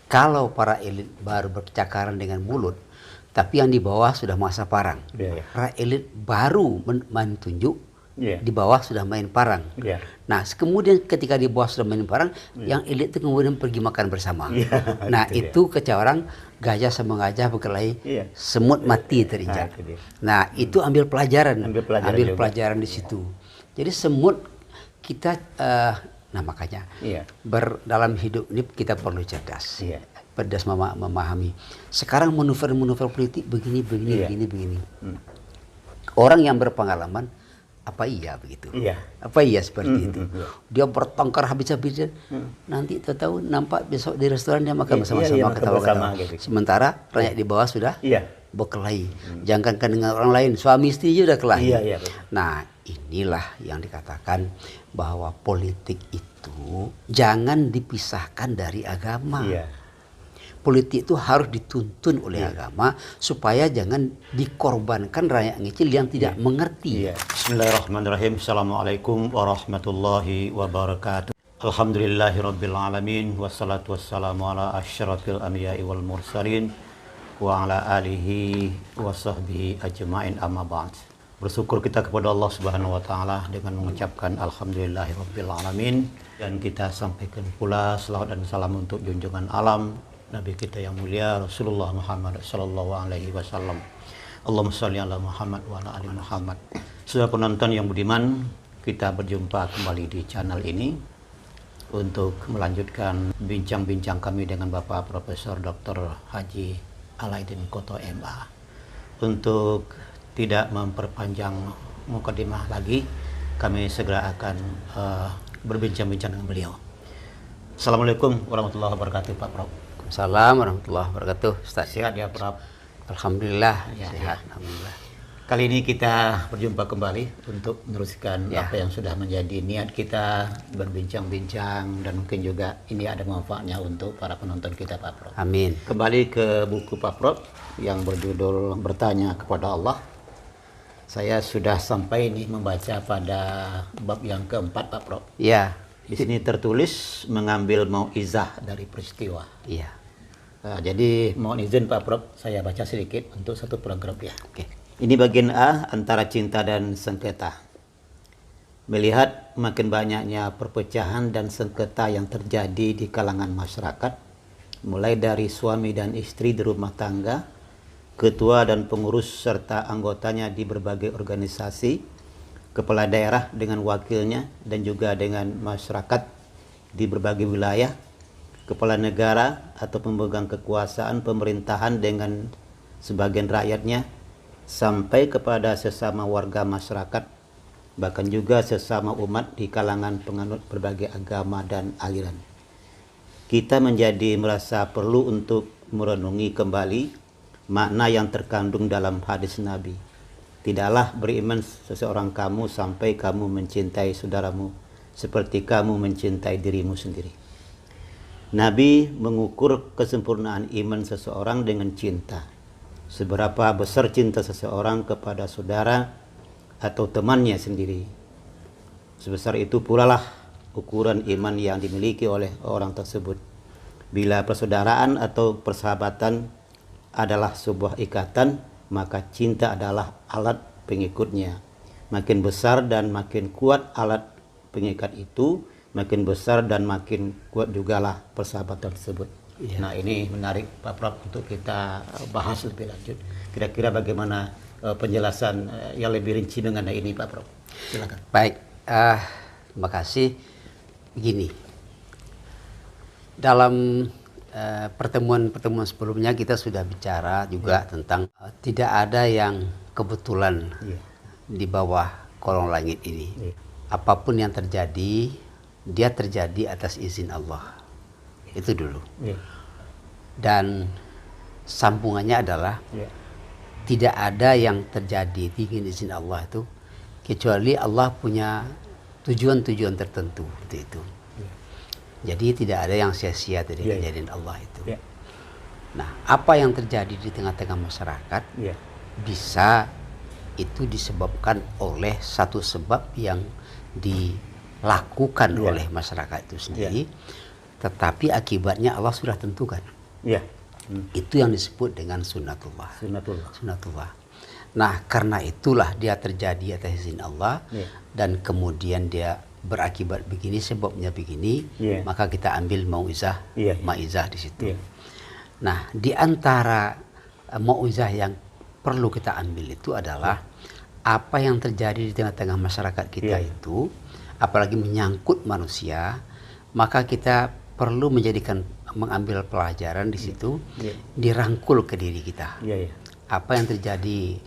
Kalau para elit baru bercakaran dengan mulut, tapi yang di bawah sudah masa parang. Para elit baru main tunjuk, di bawah sudah main parang. Nah, kemudian ketika di bawah sudah main parang, yang elit itu kemudian pergi makan bersama. Nah, itu kecak orang, gajah sama gajah berkelahi, semut mati terinjak. Nah, itu ambil pelajaran di situ. Jadi semut kita nah makanya dalam hidup ini kita perlu cerdas, cerdas memahami. Sekarang manuver politik begini. Orang yang berpengalaman, apa iya begitu? Apa iya seperti itu? Dia bertengkar habis-habisan, nanti tahu nampak besok di restoran dia makan bersama-sama, ketawa-ketawa. Sementara rakyat di bawah sudah berkelahi. Jangankan dengan orang lain, suami istri juga udah kelahi. Nah, inilah yang dikatakan bahwa politik itu jangan dipisahkan dari agama. Politik itu harus dituntun oleh agama supaya jangan dikorbankan rakyat kecil yang tidak mengerti. Bismillahirrahmanirrahim. Assalamualaikum warahmatullahi wabarakatuh. Alhamdulillahirabbil alamin wassalatu wassalamu ala asyrafil anbiya'i wal mursalin wa ala alihi wa sahbihi ajma'in, amma ba'd. Bersyukur kita kepada Allah Subhanahu wa taala dengan mengucapkan alhamdulillahirabbil alamin, dan kita sampaikan pula selawat dan salam untuk junjungan alam Nabi kita yang mulia Rasulullah Muhammad sallallahu alaihi wasallam. Allahumma shalli ala Muhammad wa ala ali Muhammad. Saudara penonton yang budiman, kita berjumpa kembali di channel ini untuk melanjutkan bincang-bincang kami dengan Bapak Profesor Dr. Haji Alaidin Koto MA. Untuk tidak memperpanjang mukadimah lagi, kami segera akan berbincang-bincang dengan beliau. Assalamualaikum warahmatullahi wabarakatuh, Pak Prof. Assalamualaikum warahmatullahi wabarakatuh, Ustaz. Sehat ya, Prof? Alhamdulillah, sehat. Alhamdulillah. Kali ini kita berjumpa kembali untuk meneruskan apa yang sudah menjadi niat kita, berbincang-bincang, dan mungkin juga ini ada manfaatnya untuk para penonton kita, Pak Prof. Amin. Kembali ke buku Pak Prof yang berjudul Bertanya Kepada Allah. Saya sudah sampai ini membaca pada bab yang keempat, Pak Prof. Iya. Di sini tertulis mengambil mauizah dari peristiwa. Iya. Nah, jadi mohon izin Pak Prof, saya baca sedikit untuk satu paragraf ya. Oke. Ini bagian A, antara cinta dan sengketa. Melihat makin banyaknya perpecahan dan sengketa yang terjadi di kalangan masyarakat, mulai dari suami dan istri di rumah tangga, ketua dan pengurus serta anggotanya di berbagai organisasi, kepala daerah dengan wakilnya, dan juga dengan masyarakat di berbagai wilayah, kepala negara atau pemegang kekuasaan pemerintahan dengan sebagian rakyatnya, sampai kepada sesama warga masyarakat, bahkan juga sesama umat di kalangan penganut berbagai agama dan aliran. Kita menjadi merasa perlu untuk merenungi kembali makna yang terkandung dalam hadis Nabi. Tidaklah beriman seseorang kamu sampai kamu mencintai saudaramu seperti kamu mencintai dirimu sendiri. Nabi mengukur kesempurnaan iman seseorang dengan cinta. Seberapa besar cinta seseorang kepada saudara atau temannya sendiri, sebesar itu pula lah ukuran iman yang dimiliki oleh orang tersebut. Bila persaudaraan atau persahabatan adalah sebuah ikatan, maka cinta adalah alat pengikutnya. Makin besar dan makin kuat alat pengikat itu, makin besar dan makin kuat jugalah persahabatan tersebut. Nah, ini menarik Pak Prof untuk kita bahas lebih lanjut. Kira-kira bagaimana penjelasan yang lebih rinci mengenai ini, Pak Prof? Silakan. Baik, terima kasih. Begini, dalam pertemuan sebelumnya kita sudah bicara juga tentang tidak ada yang kebetulan di bawah kolong langit ini. Apapun yang terjadi, dia terjadi atas izin Allah. Itu dulu. Dan sambungannya adalah tidak ada yang terjadi dengan izin Allah itu kecuali Allah punya tujuan-tujuan tertentu itu. Jadi tidak ada yang sia-sia dari kejadian Allah itu. Nah, apa yang terjadi di tengah-tengah masyarakat bisa itu disebabkan oleh satu sebab yang dilakukan oleh masyarakat itu sendiri. tetapi akibatnya Allah sudah tentukan. Iya. Itu yang disebut dengan sunnatullah. Sunnatullah. Sunnatullah. Nah, karena itulah dia terjadi atas izin Allah, dan kemudian dia berakibat begini, sebabnya begini, maka kita ambil mauizah, maizah di situ. Nah, di antara mauizah yang perlu kita ambil itu adalah apa yang terjadi di tengah-tengah masyarakat kita itu, apalagi menyangkut manusia, maka kita perlu mengambil pelajaran di situ, dirangkul ke diri kita. Apa yang terjadi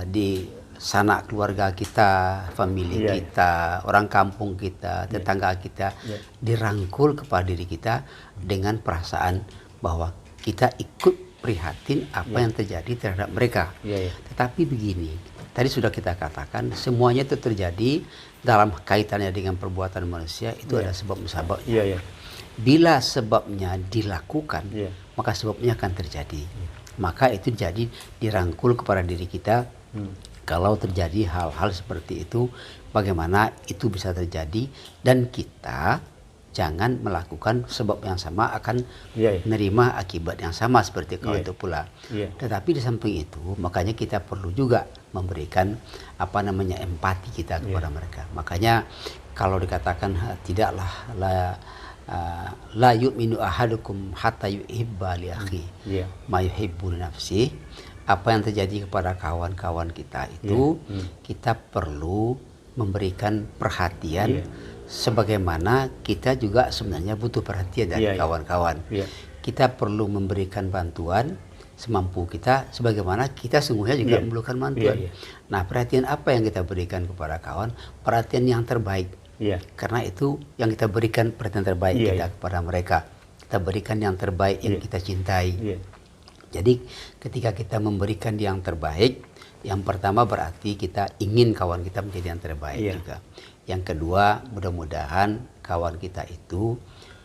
di sanak keluarga kita, famili kita, orang kampung kita, tetangga kita, dirangkul kepada diri kita dengan perasaan bahwa kita ikut prihatin apa yang terjadi terhadap mereka. Tetapi begini, tadi sudah kita katakan semuanya itu terjadi dalam kaitannya dengan perbuatan manusia, itu ada sebab-sebabnya. Bila sebabnya dilakukan, maka sebabnya akan terjadi. Maka itu jadi dirangkul kepada diri kita. Kalau terjadi hal-hal seperti itu, bagaimana itu bisa terjadi, dan kita jangan melakukan sebab yang sama akan menerima akibat yang sama seperti kalau itu pula. Tetapi di samping itu, makanya kita perlu juga memberikan empati kita kepada mereka. Makanya kalau dikatakan tidaklah la yu'minu ahadukum hatta yuhibba li akhi ma yuhibbu li nafsi. Apa yang terjadi kepada kawan-kawan kita itu, kita perlu memberikan perhatian sebagaimana kita juga sebenarnya butuh perhatian dari kawan-kawan. Kita perlu memberikan bantuan semampu kita sebagaimana kita sungguhnya juga memerlukan bantuan. Nah, perhatian apa yang kita berikan kepada kawan? Perhatian yang terbaik. Karena itu yang kita berikan perhatian terbaik kita kepada mereka. Kita berikan yang terbaik yang kita cintai. Jadi ketika kita memberikan yang terbaik, yang pertama berarti kita ingin kawan kita menjadi yang terbaik juga. Yang kedua, mudah-mudahan kawan kita itu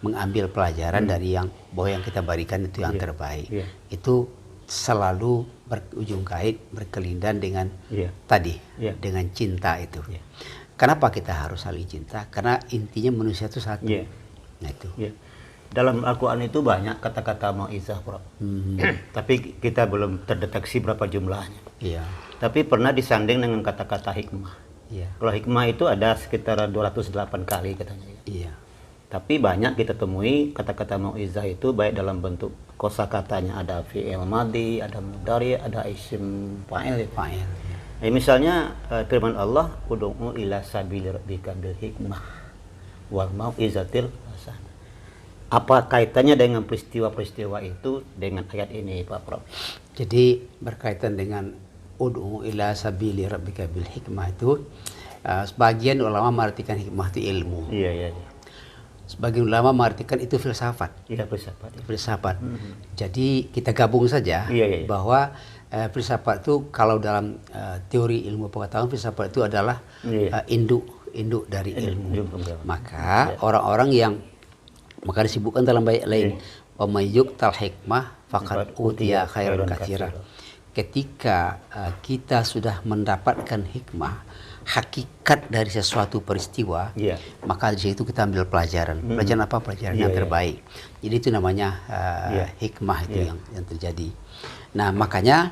mengambil pelajaran dari bahwa yang kita berikan itu yang terbaik. Itu selalu berujung kait, berkelindan dengan dengan cinta itu. Kenapa kita harus saling cinta? Karena intinya manusia itu satu. Nah itu. Dalam Al-Quran itu banyak kata-kata mau'izah, Prof. Tapi kita belum terdeteksi berapa jumlahnya. Tapi pernah disanding dengan kata-kata hikmah. Kalau hikmah itu ada sekitar 208 kali katanya. Tapi banyak kita temui kata-kata mau'izah itu baik dalam bentuk kosakatanya, ada fi'il madhi, ada mudhari, ada isim fa'il. Misalnya firman Allah, ud'u ila sabili rabbika bil hikmah wal mau'izatil hasanah. Apa kaitannya dengan peristiwa-peristiwa itu dengan ayat ini, Pak Prof? Jadi berkaitan dengan ud'u ila sabili rabbika bil hikmah itu, sebagian ulama mengartikan hikmah itu ilmu. Sebagian ulama mengartikan itu filsafat. Filsafat. Jadi kita gabung saja bahwa filsafat itu kalau dalam teori ilmu pengetahuan, filsafat itu adalah induk dari ilmu. Maka orang-orang yang disebutkan dalam ayat lain, wa may yu'tal hikmah faqad utiya khairan katsira. Ketika kita sudah mendapatkan hikmah, hakikat dari sesuatu peristiwa, maka di situ kita ambil pelajaran. Pelajaran apa? Pelajaran yang terbaik. Jadi itu namanya hikmah itu yang terjadi. Nah, makanya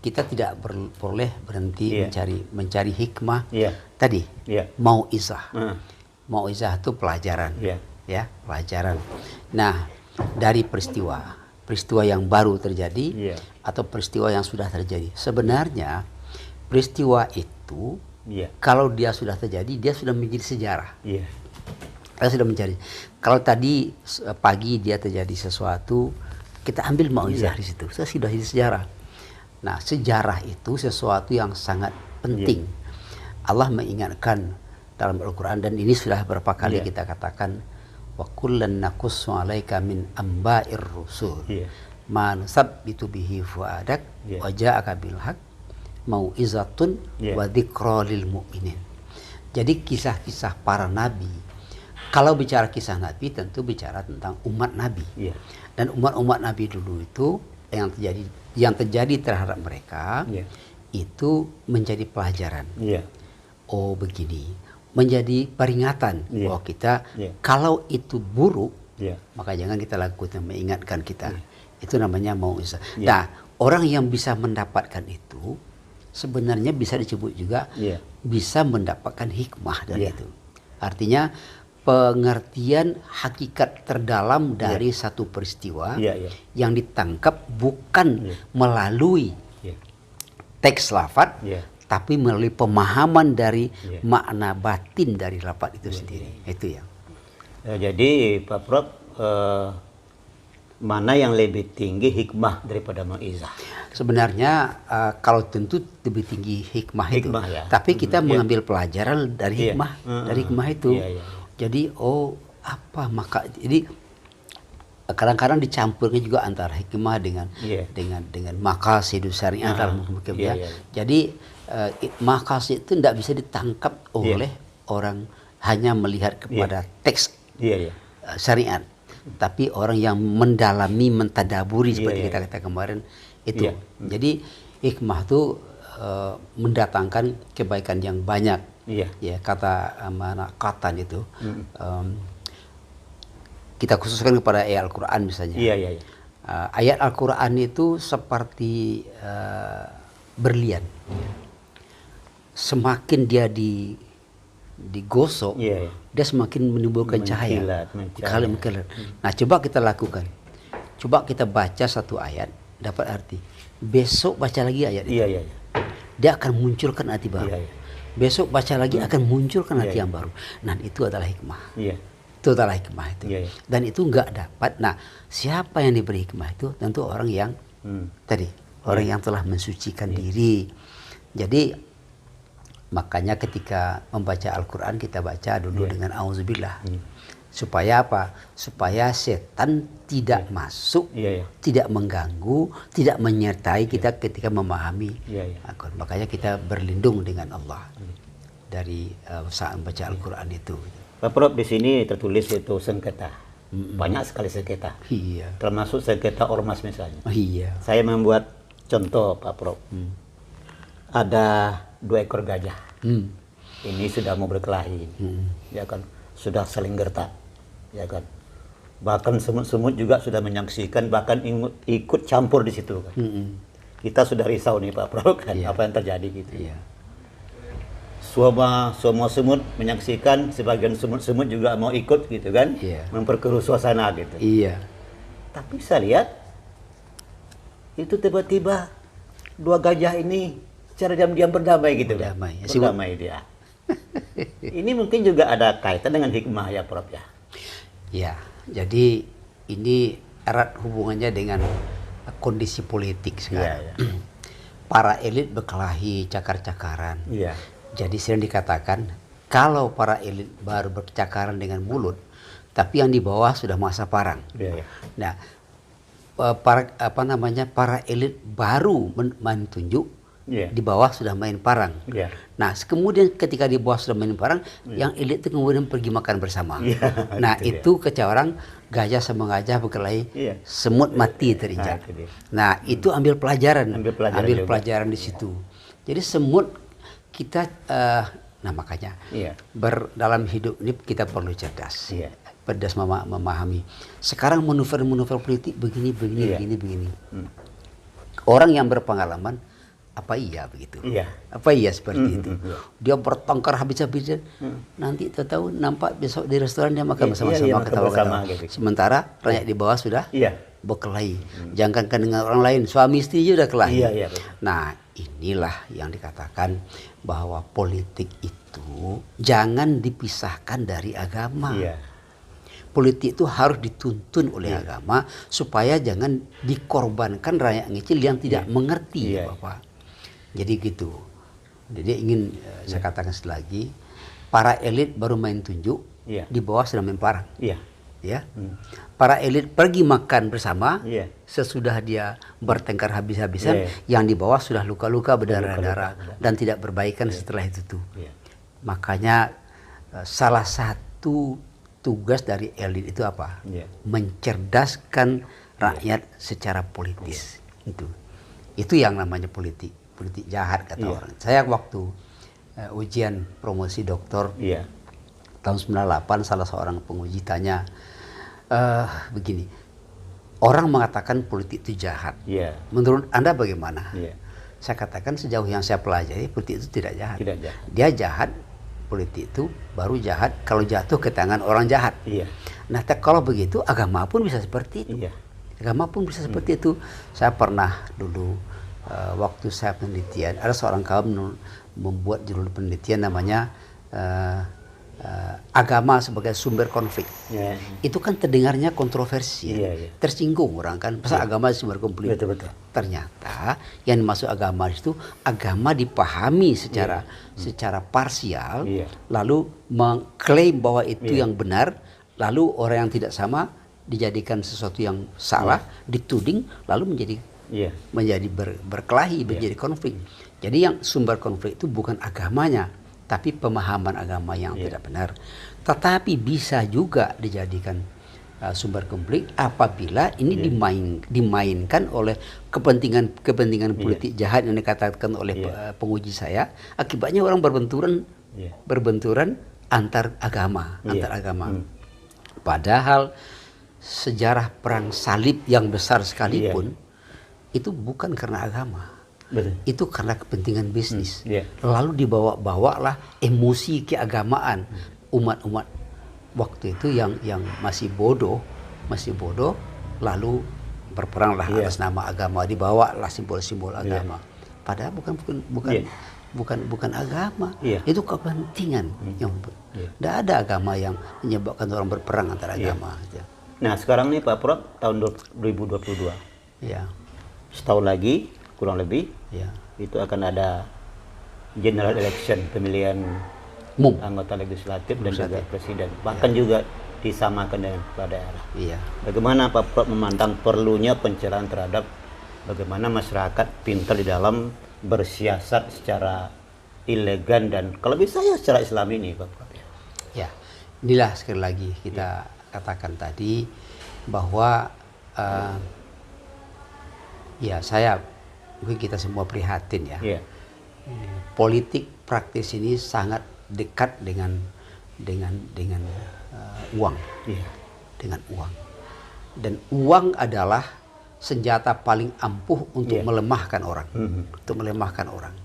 kita tidak boleh berhenti mencari hikmah. Tadi mau'izah. Mau'izah itu pelajaran. Pelajaran. Nah, dari peristiwa yang baru terjadi atau peristiwa yang sudah terjadi. Sebenarnya peristiwa itu kalau dia sudah terjadi, dia sudah menjadi sejarah. Sudah menjadi. Kalau tadi pagi dia terjadi sesuatu, kita ambil mau'izah di situ. Sudah jadi sejarah. Nah, sejarah itu sesuatu yang sangat penting. Allah mengingatkan dalam Al-Quran, dan ini sudah berapa kali kita katakan, wa kullan naqussu 'alaika min amba'ir rusul ma nusabbitu bihi fuadak wa ja'aka bil haqq mau'izatun wa dzikra lil mu'minin. Jadi kisah-kisah para nabi. Kalau bicara kisah nabi tentu bicara tentang umat nabi. Dan umat-umat nabi dulu itu yang terjadi terhadap mereka itu menjadi pelajaran. Oh begini. menjadi peringatan bahwa kita kalau itu buruk, maka jangan kita lakukan, mengingatkan kita. Itu namanya mau'izah. Nah, orang yang bisa mendapatkan itu sebenarnya bisa disebut juga bisa mendapatkan hikmah dari itu. Artinya pengertian hakikat terdalam dari satu peristiwa yang ditangkap bukan melalui teks lafaz, tapi melalui pemahaman dari makna batin dari lafaz itu sendiri. Itu ya. Jadi Pak Prof, mana yang lebih tinggi hikmah daripada mau'izah? Sebenarnya kalau tentu lebih tinggi hikmah itu, tapi kita mengambil pelajaran dari hikmah itu. Jadi jadi kadang-kadang dicampurnya juga antara hikmah dengan maqasid syariah dalam hukum ya. Jadi maqasid itu tidak bisa ditangkap oleh orang hanya melihat kepada teks syariat, tapi orang yang mendalami, mentadaburi seperti kita kata kemarin itu. Jadi hikmah itu mendatangkan kebaikan yang banyak. Ya, kata mana Qatan itu kita khususkan kepada ayat Al-Quran misalnya. Ayat Al-Quran itu seperti berlian. Semakin dia digosok, dia semakin menimbulkan cahaya. Mengkilat. Nah, coba kita lakukan. Coba kita baca satu ayat, dapat arti. Besok baca lagi ayat itu. Dia akan munculkan arti baru. Besok baca lagi akan munculkan arti yang baru. Nah, itu adalah hikmah. Itu adalah hikmah itu. Dan itu enggak dapat. Nah, siapa yang diberi hikmah itu? Tentu orang yang tadi, orang yang telah mensucikan diri. Jadi makanya ketika membaca Al-Quran kita baca dulu dengan auzubillah. Supaya apa? Supaya setan tidak masuk, tidak mengganggu, tidak menyertai kita ketika memahami Al-Quran. Makanya kita berlindung dengan Allah dari saat membaca Al-Quran itu. Pak Prof, di sini tertulis itu sengketa. Banyak sekali sengketa. Termasuk sengketa ormas misalnya. Saya membuat contoh Pak Prof. Ada 2 ekor gajah. Ini sudah mau berkelahi. Ya kan? Sudah saling gertak. Ya kan? Bahkan semut-semut juga sudah menyaksikan, bahkan ikut campur di situ kan. Kita sudah risau nih Pak Prof kan, apa yang terjadi gitu. Semua semut menyaksikan, sebagian semut-semut juga mau ikut gitu kan, memperkeruh suasana gitu. Tapi saya lihat itu tiba-tiba 2 gajah ini secara diam-diam berdamai gitu kan. Berdamai dia. Ini mungkin juga ada kaitan dengan hikmah ya Prof ya. Ya, jadi ini erat hubungannya dengan kondisi politik sekarang. Para elit berkelahi cakar-cakaran. Jadi sering dikatakan kalau para elit baru bercakaran dengan mulut, tapi yang di bawah sudah masa parang. Nah, para elit baru main tunjuk, di bawah sudah main parang. Nah, kemudian ketika di bawah sudah main parang, yang elit itu kemudian pergi makan bersama. Nah, itu orang gajah sama gajah berkelahi, semut mati terinjak. Nah, itu ambil pelajaran di situ. Jadi semut kita, nah makanya dalam hidup ini kita perlu cerdas. Cerdas memahami. Sekarang manuver politik begini. Orang yang berpengalaman, apa iya begitu? Apa iya seperti itu? Dia bertengkar habis-habisan, nanti tahu nampak besok di restoran dia makan bersama-sama, ketawa-ketawa. Sementara rakyat di bawah sudah berkelahi. Jangankan dengan orang lain, suami istri juga kelahi. Nah, inilah yang dikatakan bahwa politik itu jangan dipisahkan dari agama. Politik itu harus dituntun oleh agama supaya jangan dikorbankan rakyat kecil yang tidak mengerti Bapak. Jadi gitu. Jadi ingin saya katakan lagi, para elit baru main tunjuk, di bawah sudah main parang. Para elit pergi makan bersama, sesudah dia bertengkar habis-habisan, yang di bawah sudah luka-luka berdarah-darah dan tidak berbaikan setelah itu tuh. Makanya salah satu tugas dari elit itu apa? Mencerdaskan rakyat secara politis. Itu yang namanya politik jahat kata orang. Saya waktu ujian promosi doktor Iya. tahun 98, salah seorang penguji tanya begini, orang mengatakan politik itu jahat. Iya. Menurut Anda bagaimana? Iya. Saya katakan sejauh yang saya pelajari politik itu tidak jahat. Tidak jahat. Dia jahat, politik itu baru jahat kalau jatuh ke tangan orang jahat. Iya. Nah, kalau begitu agama pun bisa seperti itu. Iya. Agama pun bisa seperti itu. Saya pernah dulu waktu saya penelitian, ada seorang kaum membuat judul penelitian namanya agama sebagai sumber konflik. Iya. Itu kan terdengarnya kontroversi, Iya, iya. tersinggung orang kan, masa agama sumber konflik. Betul, betul. Ternyata yang dimaksud agama itu agama dipahami secara parsial, Iya. lalu mengklaim bahwa itu Iya. yang benar, lalu orang yang tidak sama dijadikan sesuatu yang salah, dituding, lalu menjadi berkelahi, menjadi konflik. Jadi yang sumber konflik itu bukan agamanya, tapi pemahaman agama yang tidak benar. Tetapi bisa juga dijadikan sumber konflik apabila ini dimainkan oleh kepentingan politik jahat yang dikatakan oleh penguji saya. Akibatnya orang berbenturan antar agama. Padahal sejarah perang salib yang besar sekalipun itu bukan karena agama. Betul. Itu karena kepentingan bisnis. Iya. Lalu dibawa-bawalah emosi keagamaan umat-umat waktu itu yang masih bodoh, lalu berperanglah atas nama agama, dibawalah simbol-simbol agama. Padahal bukan agama. Itu kepentingan yang tidak ada agama yang menyebabkan orang berperang antara agama. Nah, sekarang nih Pak Prof, tahun 2022. Ya. Setahun lagi kurang lebih Ya. itu akan ada general election, pemilihan anggota legislatif dan juga presiden, bahkan juga disamakan dengan kepala daerah. Iya. Bagaimana Pak Prof memandang perlunya pencerahan terhadap bagaimana masyarakat pintar di dalam bersiasat secara elegan dan kalau bisa ya secara Islami ini Pak Prof? Ya, inilah sekali lagi kita katakan tadi bahwa mungkin kita semua prihatin ya. Politik praktis ini sangat dekat dengan uang, dengan uang. Dan uang adalah senjata paling ampuh untuk melemahkan orang,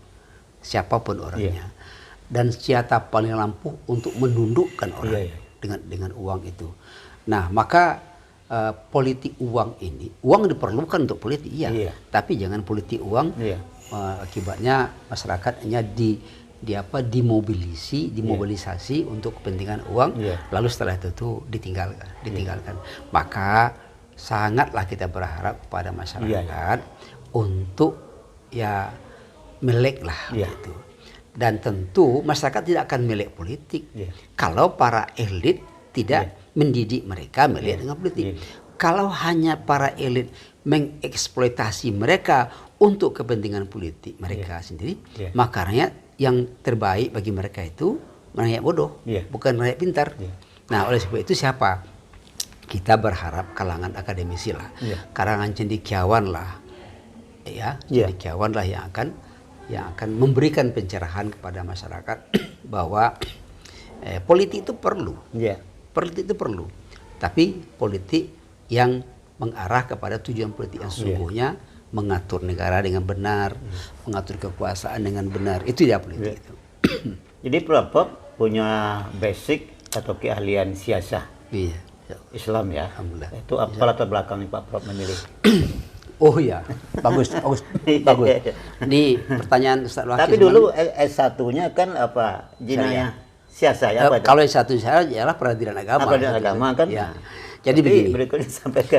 siapapun orangnya. Dan senjata paling ampuh untuk menundukkan orang dengan uang itu. Nah, maka politik uang ini, uang diperlukan untuk politik, tapi jangan politik uang akibatnya masyarakat hanya dimobilisasi untuk kepentingan uang, lalu setelah itu ditinggalkan. Maka sangatlah kita berharap kepada masyarakat untuk meleklah gitu. Dan tentu masyarakat tidak akan melek politik kalau para elit tidak mendidik mereka melihat dengan politik. Kalau hanya para elit mengeksploitasi mereka untuk kepentingan politik mereka sendiri, maka rakyat yang terbaik bagi mereka itu rakyat bodoh, bukan rakyat pintar. Nah, oleh sebab itu siapa? Kita berharap kalangan akademisi lah, kalangan cendekiawan lah, cendekiawan lah yang akan memberikan pencerahan kepada masyarakat bahwa politik itu perlu. Politik itu perlu, tapi politik yang mengarah kepada tujuan politik yang sesungguhnya, mengatur negara dengan benar, mengatur kekuasaan dengan benar. Itu dia politik itu. Jadi Prof punya basic atau keahlian siasah Islam ya. Alhamdulillah. Itu apa latar belakang Pak Prof memilih? Oh ya, bagus. Ini pertanyaan Ustaz Waki. Tapi dulu S1-nya kan apa? Jinayah siasah ya? Kalau S1 saya ialah peradilan agama. Peradilan agama kan? Ya. Jadi begini,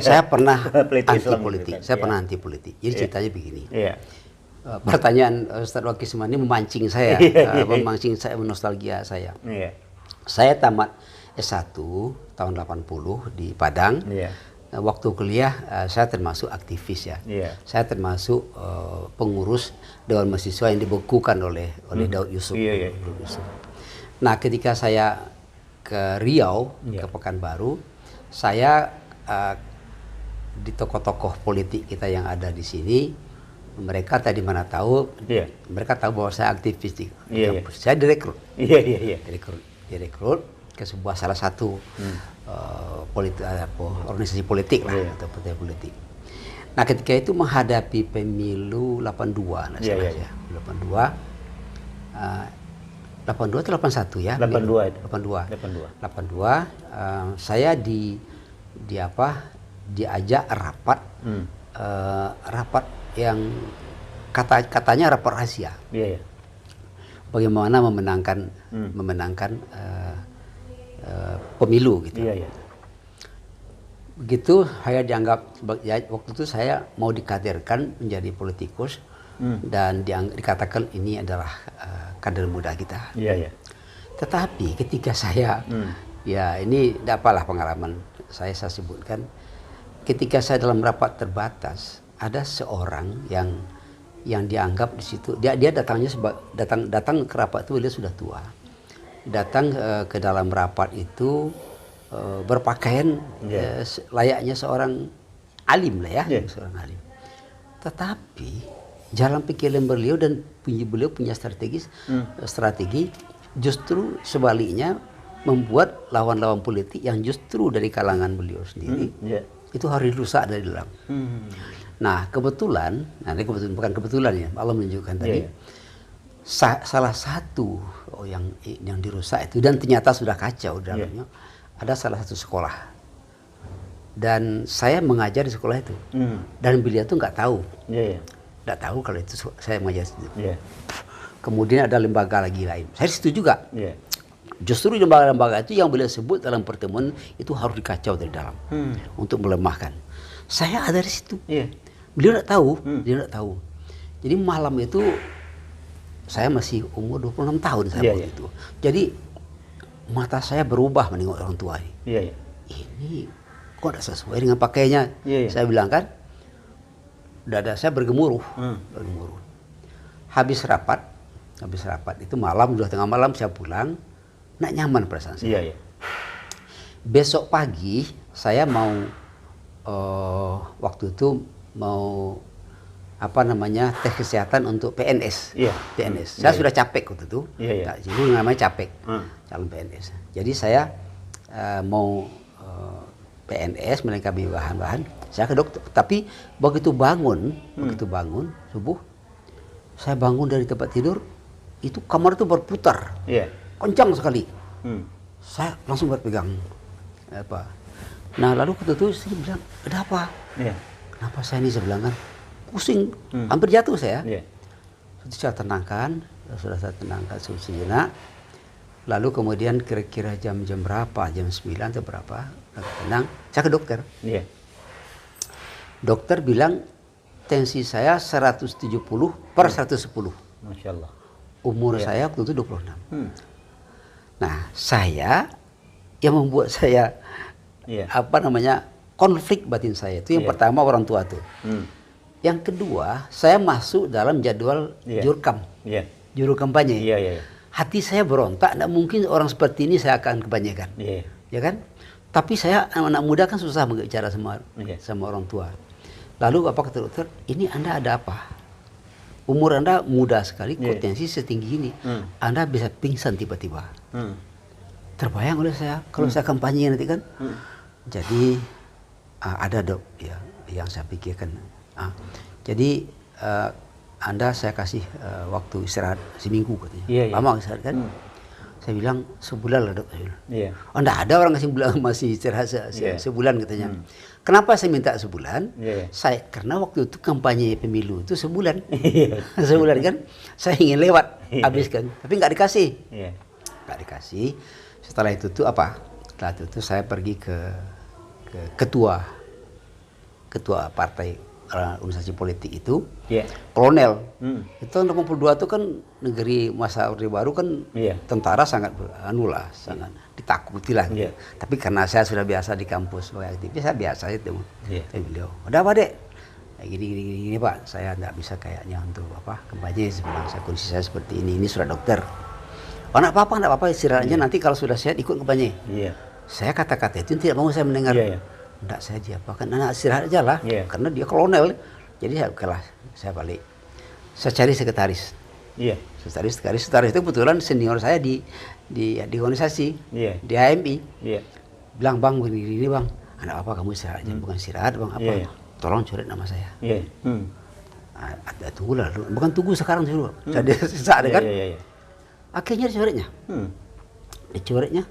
saya pernah anti politik. Saya Ya. pernah anti politik. Jadi ceritanya begini. Iya. Pertanyaan Ustaz Waki ini memancing saya, memancing saya, nostalgia saya. Iya. Saya tamat S1 tahun 80 di Padang. Iya. Waktu kuliah saya termasuk aktivis ya. Iya. Saya termasuk pengurus Dewan Mahasiswa yang dibekukan oleh Daud Yusuf. Iya. Nah, ketika saya ke Riau, ke Pekanbaru, saya di tokoh-tokoh politik kita yang ada di sini mereka tadi mana tahu, Iya. mereka tahu bahwa saya aktivis di Iya, kampus. Saya direkrut. Iya. Direkrut ke sebuah salah satu organisasi politik lah, atau partai politik. Nah, ketika itu menghadapi pemilu 82, Iya. 82 atau 81 ya? 82 itu. 82. Saya diajak rapat, rapat yang katanya rapat rahasia. Iya. Bagaimana memenangkan pemilu gitu. Iya. Begitu saya dianggap waktu itu saya mau dikaderkan menjadi politikus dan dikatakan ini adalah kader muda kita. Iya. Tetapi ketika saya ya ini tidak apalah pengalaman saya sebutkan, ketika saya dalam rapat terbatas ada seorang yang dianggap di situ dia datang ke rapat itu, dia sudah tua, datang ke dalam rapat itu berpakaian layaknya seorang alim lah ya, seorang alim. Tetapi jalan pikiran beliau dan beliau punya strategi justru sebaliknya membuat lawan-lawan politik yang justru dari kalangan beliau sendiri itu harus dirusak dari dalam. Nah kebetulan bukan kebetulan ya, Allah menunjukkan tadi salah satu yang dirusak itu, dan ternyata sudah kacau dalamnya, ada salah satu sekolah dan saya mengajar di sekolah itu dan beliau tuh nggak tahu, nggak tahu kalau itu saya mengajar di situ. Kemudian ada lembaga lagi lain, saya di situ juga. Justru lembaga-lembaga itu yang beliau sebut dalam pertemuan itu harus dikacau dari dalam untuk melemahkan. Saya ada di situ. Beliau tidak tahu, dia tidak tahu. Jadi malam itu saya masih umur 26 tahun saya waktu itu. Jadi mata saya berubah menengok orang tua ini. Ini kok tidak sesuai dengan pakainya. Saya bilang kan, dada saya bergemuruh. Habis rapat itu malam, sudah tengah malam saya pulang, nak nyaman perasaan saya. Besok pagi saya mau waktu itu mau tes kesehatan untuk PNS. PNS. Saya sudah capek waktu itu. Jadi namanya capek, calon PNS. Jadi saya mau PNS melengkapi bahan-bahan. Saya ke dokter. Tapi begitu bangun subuh, saya bangun dari tempat tidur, itu kamar itu berputar, kencang sekali. Saya langsung berpegang Nah lalu waktu itu saya bilang, ada apa? Kenapa saya ini, saya bilang kan, pusing, hampir jatuh saya. Sudah saya tenangkan sejenak. Lalu kemudian kira-kira jam berapa, jam 9 atau berapa, tenang, saya ke dokter. Dokter bilang tensi saya 170/110. Masya Allah. Umur saya waktu itu 26. Nah saya, yang membuat saya konflik batin saya itu yang pertama orang tua tuh. Yang kedua, saya masuk dalam jadwal jurkam, juru kampanye. Hati saya berontak, tidak mungkin orang seperti ini saya akan kebanyakan, ya kan? Tapi saya anak muda kan susah bicara sama orang tua. Lalu apa kata dokter? Ini Anda ada apa? Umur Anda muda sekali, potensi setinggi ini, Anda bisa pingsan tiba-tiba. Terbayang oleh saya kalau saya kampanye nanti kan. Jadi ada dok ya yang saya pikirkan. Jadi Anda saya kasih waktu istirahat seminggu katanya. Lama istirahat kan? Saya bilang sebulan lah dok. Enggak ada orang masih istirahat sebulan katanya. Kenapa saya minta sebulan? Karena waktu itu kampanye pemilu itu sebulan. Sebulan kan? Saya ingin lewat, habiskan. Tapi nggak dikasih. Nggak dikasih. Setelah itu tuh apa? Setelah itu tuh saya pergi ke ketua partai organisasi politik itu, kolonel. Itu tahun 82 itu kan negeri masa Orde Baru kan tentara sangat sangat ditakuti lah. Tapi karena saya sudah biasa di kampus sebagai aktivis, saya biasa itu. Beliau, udah apa dek? Gini Pak, saya nggak bisa kayaknya untuk kampanye. Kondisi saya seperti ini sudah dokter. Oh nggak apa-apa istirahatnya nanti kalau sudah sehat ikut kampanye. Saya kata-kata itu tidak mau saya mendengar. Enggak, saya diapakan, anak istirahat aja lah, karena dia kolonel. Jadi saya kalah saya balik. Saya cari sekretaris. Iya. Sekretaris itu kebetulan senior saya di organisasi, Iya. di HMI. Iya. Bilang, Bang, begini bang, anak apa kamu istirahat aja, bukan istirahat bang, apa? Iya. Tolong coret nama saya. Iya. Tunggu lah, bukan tunggu sekarang dulu. Jadi sesaat kan. Iya. Akhirnya dicoretnya. Dicoretnya,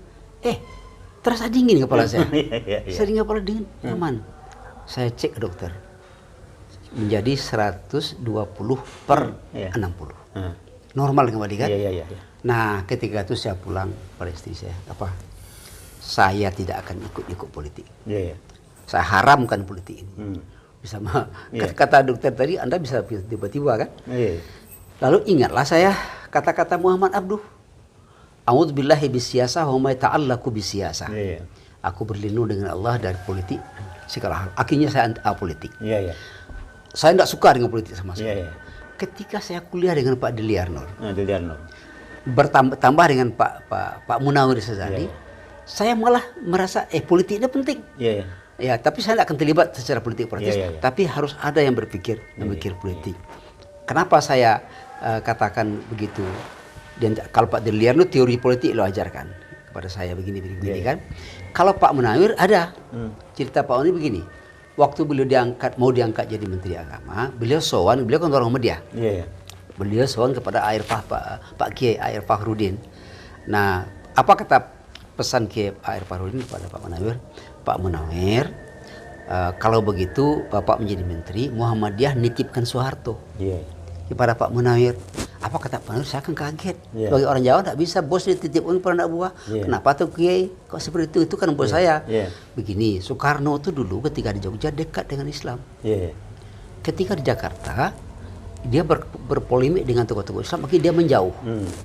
terasa dingin kepala saya. Iya. Saya dingin kepala dingin, aman. Saya cek ke dokter, menjadi 120 per 60. Normal kembali kan? Iya. Nah, ketika itu saya pulang pada istri saya, saya tidak akan ikut politik. Iya. Saya haramkan politik ini. Bisa kata dokter tadi, Anda bisa tiba-tiba kan? Iya. Lalu ingatlah saya kata-kata Muhammad Abduh. A'udzubillahi bisyasah wa ma ta'allaku bisyasah. Iya. Aku berlindung dengan Allah dari politik segala hal. Akhirnya saya politik. Iya. Saya tidak suka dengan politik sama sekali. Iya. Ketika saya kuliah dengan Pak Deliarno, bertambah dengan Pak Munawir Sazali, saya malah merasa politik ini penting. Iya. Ya, tapi saya tidak akan terlibat secara politik praktis. Tapi harus ada yang berpikir, politik. Kenapa saya katakan begitu? Dan kalau Pak Deliarno teori politik lo ajarkan kepada saya begini kan. Kalau Pak Munawir ada cerita Pak Munawir begini. Waktu beliau mau diangkat jadi Menteri Agama, beliau kan orang media. Iya. Beliau sowan kepada Pak Kiai Air Fakhrudin. Nah, apa kata pesan Kiai Air Fakhrudin kepada Pak Munawir? Pak Munawir, kalau begitu Bapak menjadi Menteri, Muhammadiyah nitipkan Soeharto. Iya. Kepada Pak Munawir. Apa kata Pak Munawir? Saya kan kaget. Yeah. Bagi orang Jawa tidak bisa bos dititipkan pada anak buah. Yeah. Kenapa tuh Kiai? Kok seperti itu? Itu kan bos saya. Yeah. Begini, Soekarno itu dulu ketika di Jogja dekat dengan Islam. Yeah. Ketika di Jakarta, dia berpolemik dengan tokoh-tokoh Islam, akhirnya dia menjauh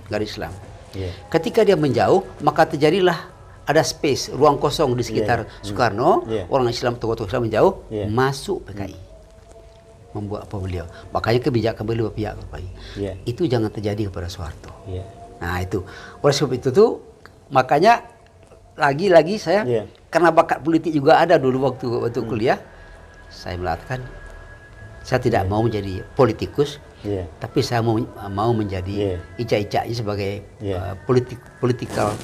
dari Islam. Yeah. Ketika dia menjauh, maka terjadilah ada space, ruang kosong di sekitar Soekarno. Orang Islam, tokoh-tokoh Islam menjauh, masuk PKI. Membuat apa beliau? Makanya kebijakan beliau pihak PKI. Itu jangan terjadi kepada Soeharto. Nah itu, oleh sebab itu tuh makanya lagi-lagi saya karena bakat politik juga ada dulu waktu kuliah, saya mengatakan saya tidak mau menjadi politikus, tapi saya mau menjadi icak-icaknya sebagai political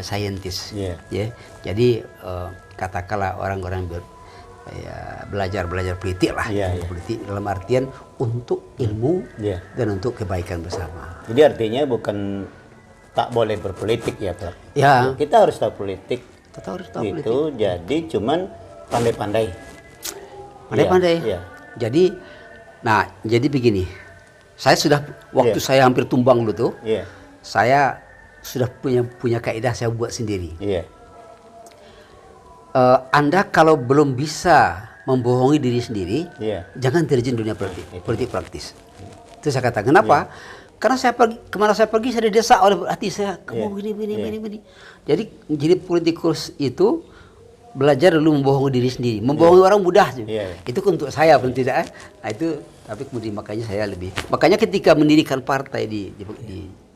scientist. Ya, jadi katakanlah orang-orang belajar politik lah, politik dalam artian untuk ilmu dan untuk kebaikan bersama. Jadi artinya bukan tak boleh berpolitik ya Pak? Ya. Kita harus tahu politik. Kita harus tahu itu politik. Jadi cuman pandai-pandai. Pandai-pandai. Jadi begini. Saya sudah waktu saya hampir tumbang dulu tuh. Saya sudah punya kaidah saya buat sendiri. Anda kalau belum bisa membohongi diri sendiri, jangan terjun dunia politik praktis. Itu saya katakan. Kenapa? Karena kemana saya pergi saya didesak oleh hati saya. Kamu begini. Jadi politikus itu belajar dulu membohongi diri sendiri. Membohongi orang mudah. Itu untuk saya pun tidak. Nah itu, tapi kemudian makanya ketika mendirikan partai di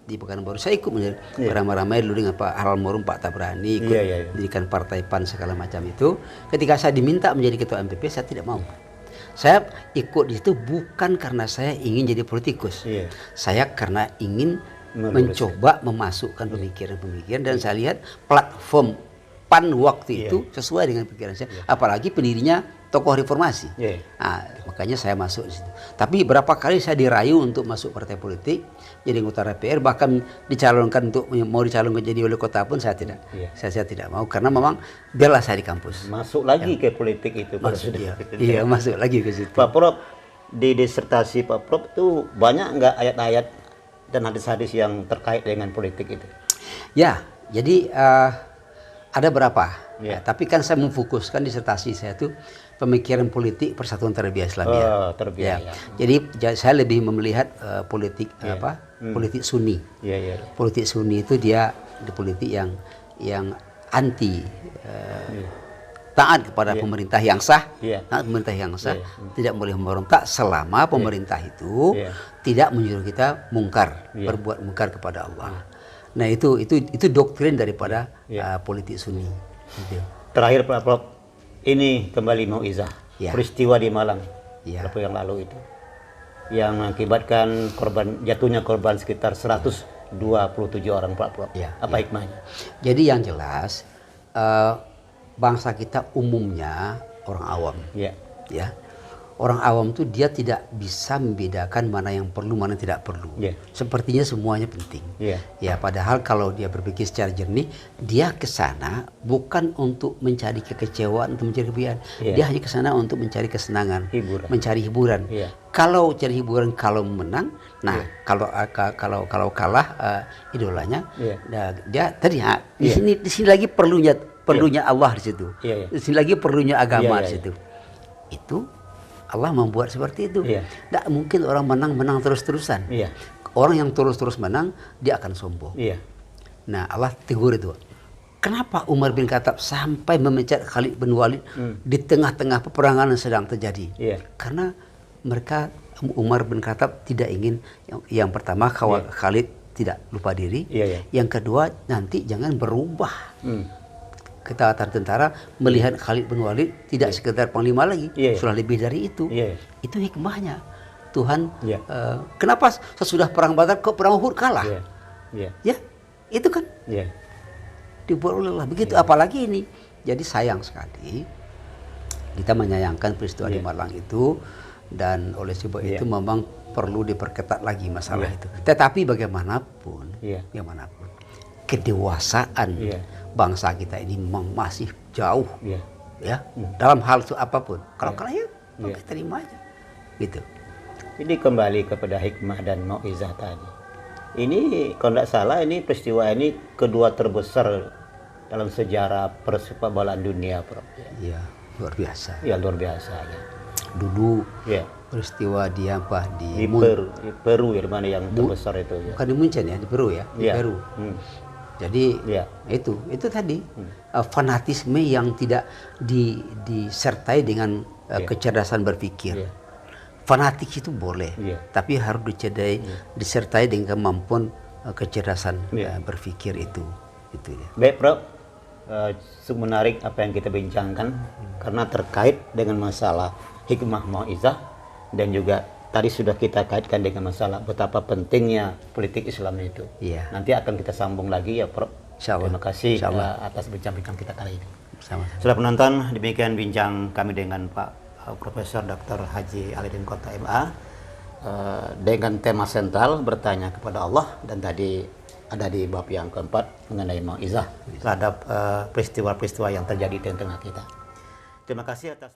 Pekanbaru, saya ikut beramai-ramai dulu dengan Pak Almarhum Pak Tabrani, ikut mendirikan partai PAN segala macam itu. Ketika saya diminta menjadi ketua MPP, saya tidak mau. Saya ikut di situ bukan karena saya ingin jadi politikus. Saya karena ingin mencoba memasukkan pemikiran-pemikiran dan saya lihat platform PAN waktu itu sesuai dengan pikiran saya. Apalagi pendirinya tokoh reformasi. Nah, makanya saya masuk di situ. Tapi berapa kali saya dirayu untuk masuk partai politik, jadi anggota DPR, bahkan dicalonkan mau dicalonkan jadi wali kota pun saya tidak. Saya tidak mau karena memang biarlah saya di kampus. Masuk lagi ke politik itu. Masuk masuk lagi ke situ. Pak Prof, di disertasi Pak Prof itu banyak nggak ayat-ayat dan hadis-hadis yang terkait dengan politik itu? Ya, jadi ada berapa? Tapi kan saya memfokuskan disertasi saya itu pemikiran politik Persatuan Terbiah Islamiyah. Jadi saya lebih melihat politik politik Sunni. Politik Sunni itu dia politik yang anti taat kepada pemerintah yang sah, taat pemerintah yang sah, tidak boleh memberontak selama pemerintah itu tidak menyuruh kita berbuat mungkar kepada Allah. Nah itu doktrin daripada politik Sunni. Gitu. Terakhir Pak Prof, ini kembali mau izah peristiwa di Malang beberapa yang lalu itu. yang mengakibatkan jatuhnya korban sekitar 127 orang Pak. Ya, Apa ya. hikmahnya? Jadi yang jelas bangsa kita umumnya orang awam, Ya. ya. Orang awam tuh dia tidak bisa membedakan mana yang perlu, mana yang tidak perlu. Yeah. Sepertinya semuanya penting. Yeah. Ya, padahal kalau dia berpikir secara jernih, dia ke sana bukan untuk mencari kekecewaan, untuk mencari kebahagiaan. Yeah. Dia hanya ke sana untuk mencari kesenangan, Hiburan. mencari hiburan. Yeah. Kalau cari hiburan, kalau menang, nah Yeah. kalau kalah idolanya, Yeah. nah, dia tadi di Yeah. sini lagi perlunya Allah di situ. Yeah, yeah. Di sini lagi perlunya agama Yeah, yeah, di situ. Itu Allah membuat seperti itu. Iya. Tidak mungkin orang menang terus-terusan. Iya. Orang yang terus-terus menang, dia akan sombong. Iya. Nah, Allah tegur itu. Kenapa Umar bin Khattab sampai memecat Khalid bin Walid di tengah-tengah peperangan yang sedang terjadi? Iya. Karena Umar bin Khattab tidak ingin yang pertama Khalid tidak lupa diri. Iya, iya. Yang kedua, nanti jangan berubah. Ketaatan tentara melihat Khalid bin Walid tidak sekedar panglima lagi, sudah lebih dari itu. Itu hikmahnya. Tuhan, kenapa sesudah perang Badar kok perang Uhud kalah? Ya, itu kan dibuat oleh Allah. Begitu apalagi ini. Jadi sayang sekali kita menyayangkan peristiwa di Malang itu, dan oleh sebab itu memang perlu diperketat lagi masalah itu. Tetapi bagaimanapun, kedewasaan bangsa kita ini memang masih jauh, ya, dalam hal itu apapun. Kalau kalah ya, kita terima aja, gitu. Jadi kembali kepada hikmah dan mau'izah tadi. Ini kalau tidak salah ini peristiwa ini kedua terbesar dalam sejarah persepak bolaan dunia, Prof. Ya, luar biasa. Ya, luar biasa ya. Dulu peristiwa di Peru ya, di mana yang terbesar itu ya. Bukan di Munchen ya, di Peru ya, di Peru. Jadi itu tadi fanatisme yang tidak disertai dengan kecerdasan berpikir. Fanatik itu boleh, tapi harus disertai dengan kemampuan kecerdasan berpikir itu. Ya. Baik, Prof. Sungguh menarik apa yang kita bincangkan karena terkait dengan masalah hikmah mau'izah, dan juga tadi sudah kita kaitkan dengan masalah betapa pentingnya politik Islam itu. Nanti akan kita sambung lagi ya, Prof. Terima kasih atas bincang-bincang kita kali ini. Sama-sama. Sudah penonton, demikian bincang kami dengan Pak Profesor Dr. Haji Alidin Kota MA dengan tema sentral bertanya kepada Allah, dan tadi ada di bab yang keempat mengenai mau'izah terhadap peristiwa-peristiwa yang terjadi di tengah kita. Terima kasih atas